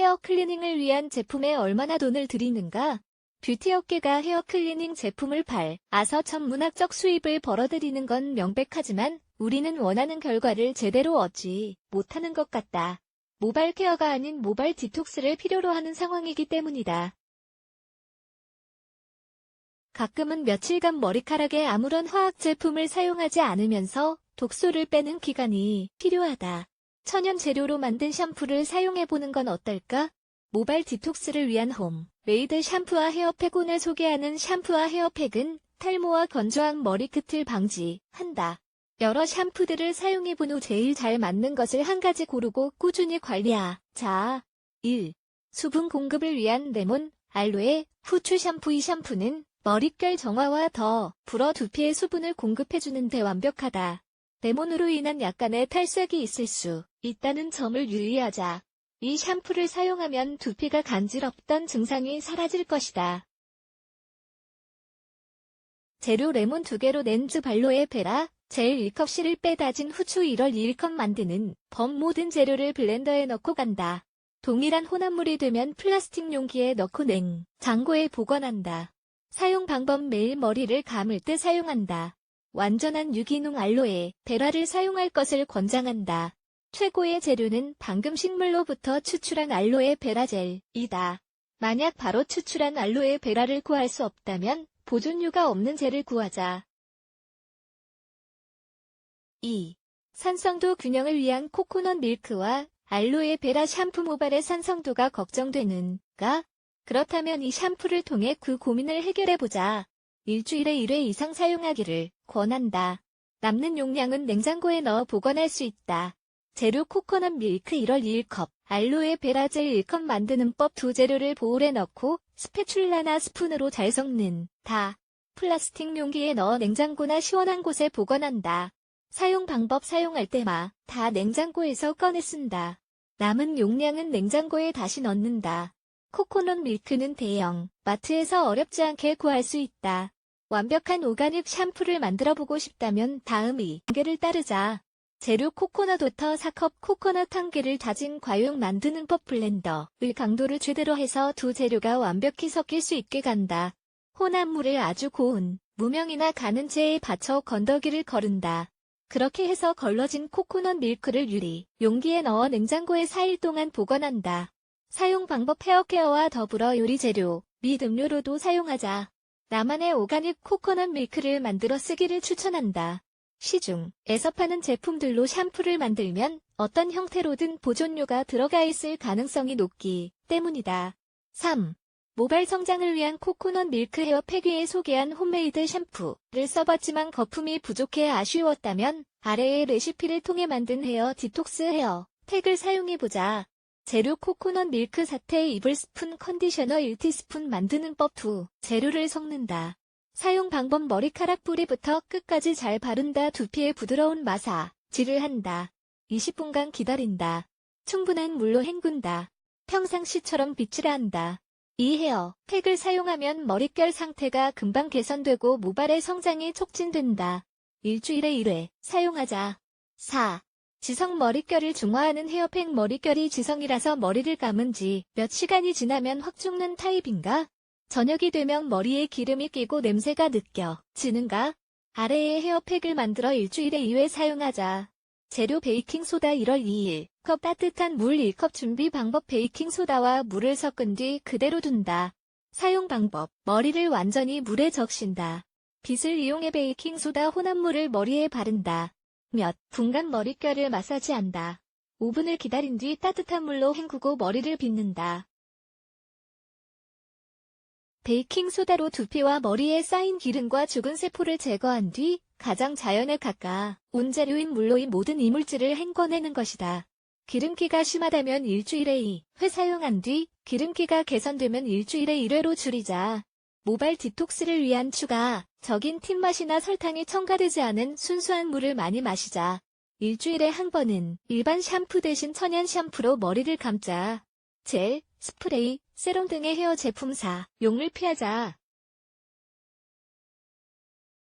헤어 클리닝을 위한 제품에 얼마나 돈을 들이는가? 뷰티 업계가 헤어 클리닝 제품을 팔아서 천문학적 수입을 벌어들이는 건 명백하지만 우리는 원하는 결과를 제대로 얻지 못하는 것 같다. 모발 케어가 아닌 모발 디톡스를 필요로 하는 상황이기 때문이다. 가끔은 며칠간 머리카락에 아무런 화학 제품을 사용하지 않으면서 독소를 빼는 기간이 필요하다. 천연 재료로 만든 샴푸를 사용해보는 건 어떨까? 모발 디톡스를 위한 홈 메이드 샴푸와 헤어팩. 오늘 소개하는 샴푸와 헤어팩은 탈모와 건조한 머리끝을 방지한다. 여러 샴푸들을 사용해본 후 제일 잘 맞는 것을 한 가지 고르고 꾸준히 관리하자. 1. 수분 공급을 위한 레몬, 알로에, 후추 샴푸. 이 샴푸는 머릿결 정화와 더 불어 두피에 수분을 공급해주는 데 완벽하다. 레몬으로 인한 약간의 탈색이 있을 수 있다는 점을 유의하자. 이 샴푸를 사용하면 두피가 간지럽던 증상이 사라질 것이다. 재료 레몬 2개로 렌즈 발로에 베라, 젤 1컵 씨를 빼 다진 후추 1월 1컵 만드는 법. 모든 재료를 블렌더에 넣고 간다. 동일한 혼합물이 되면 플라스틱 용기에 넣고 냉장고에 보관한다. 사용 방법. 매일 머리를 감을 때 사용한다. 완전한 유기농 알로에 베라를 사용할 것을 권장한다. 최고의 재료는 방금 식물로부터 추출한 알로에 베라 젤이다. 만약 바로 추출한 알로에 베라를 구할 수 없다면 보존료가 없는 젤을 구하자. 2. 산성도 균형을 위한 코코넛 밀크와 알로에 베라 샴푸. 모발의 산성도가 걱정되는가? 그렇다면 이 샴푸를 통해 그 고민을 해결해보자. 일주일에 1회 이상 사용하기를 권한다. 남는 용량은 냉장고에 넣어 보관할 수 있다. 재료 코코넛 밀크 1월 1컵, 알로에 베라 젤 1컵 만드는 법. 두 재료를 보울에 넣고 스패츌라나 스푼으로 잘 섞는다. 플라스틱 용기에 넣어 냉장고나 시원한 곳에 보관한다. 사용 방법. 사용할 때마다 냉장고에서 꺼내 쓴다. 남은 용량은 냉장고에 다시 넣는다. 코코넛 밀크는 대형 마트에서 어렵지 않게 구할 수 있다. 완벽한 오가닉 샴푸를 만들어보고 싶다면 다음 2단계를 따르자. 재료 코코넛 워터 4컵, 코코넛 1개를 다진 과육 만드는 법. 블렌더의 강도를 최대로 해서 두 재료가 완벽히 섞일 수 있게 간다. 혼합물을 아주 고운 무명이나 가는 체에 받쳐 건더기를 거른다. 그렇게 해서 걸러진 코코넛 밀크를 유리 용기에 넣어 냉장고에 4일 동안 보관한다. 사용 방법. 헤어케어와 더불어 요리 재료 및 음료로도 사용하자. 나만의 오가닉 코코넛 밀크를 만들어 쓰기를 추천한다. 시중에서 파는 제품들로 샴푸를 만들면 어떤 형태로든 보존료가 들어가 있을 가능성이 높기 때문이다. 3. 모발 성장을 위한 코코넛 밀크 헤어팩. 위에 소개한 홈메이드 샴푸를 써봤지만 거품이 부족해 아쉬웠다면 아래의 레시피를 통해 만든 헤어 디톡스 헤어팩을 사용해보자. 재료 코코넛 밀크 4테이블 스푼, 컨디셔너 1티스푼 만드는 법. 두 재료를 섞는다. 사용 방법. 머리카락 뿌리부터 끝까지 잘 바른다. 두피에 부드러운 마사지를 한다. 20분간 기다린다. 충분한 물로 헹군다. 평상시처럼 빗질을 한다. 이 헤어팩을 사용하면 머릿결 상태가 금방 개선되고 모발의 성장이 촉진된다. 일주일에 1회 사용하자. 4. 지성 머릿결을 중화하는 헤어팩. 머릿결이 지성이라서 머리를 감은 지 몇 시간이 지나면 확 죽는 타입인가? 저녁이 되면 머리에 기름이 끼고 냄새가 느껴지는가? 아래의 헤어팩을 만들어 일주일에 2회 사용하자. 재료 베이킹소다 1월 2일 컵 따뜻한 물 1컵. 준비 방법. 베이킹소다와 물을 섞은 뒤 그대로 둔다. 사용 방법. 머리를 완전히 물에 적신다. 빗을 이용해 베이킹소다 혼합물을 머리에 바른다. 몇 분간 머릿결을 마사지한다. 5분을 기다린 뒤 따뜻한 물로 헹구고 머리를 빗는다. 베이킹소다로 두피와 머리에 쌓인 기름과 죽은 세포를 제거한 뒤 가장 자연에 가까운 재료인 물로 이 모든 이물질을 헹궈내는 것이다. 기름기가 심하다면 일주일에 2회 사용한 뒤 기름기가 개선되면 일주일에 1회로 줄이자. 모발 디톡스를 위한 추가적인 틴맛이나 설탕이 첨가되지 않은 순수한 물을 많이 마시자. 일주일에 한 번은 일반 샴푸 대신 천연 샴푸로 머리를 감자. 젤, 스프레이, 세럼 등의 헤어 제품 사용을 피하자.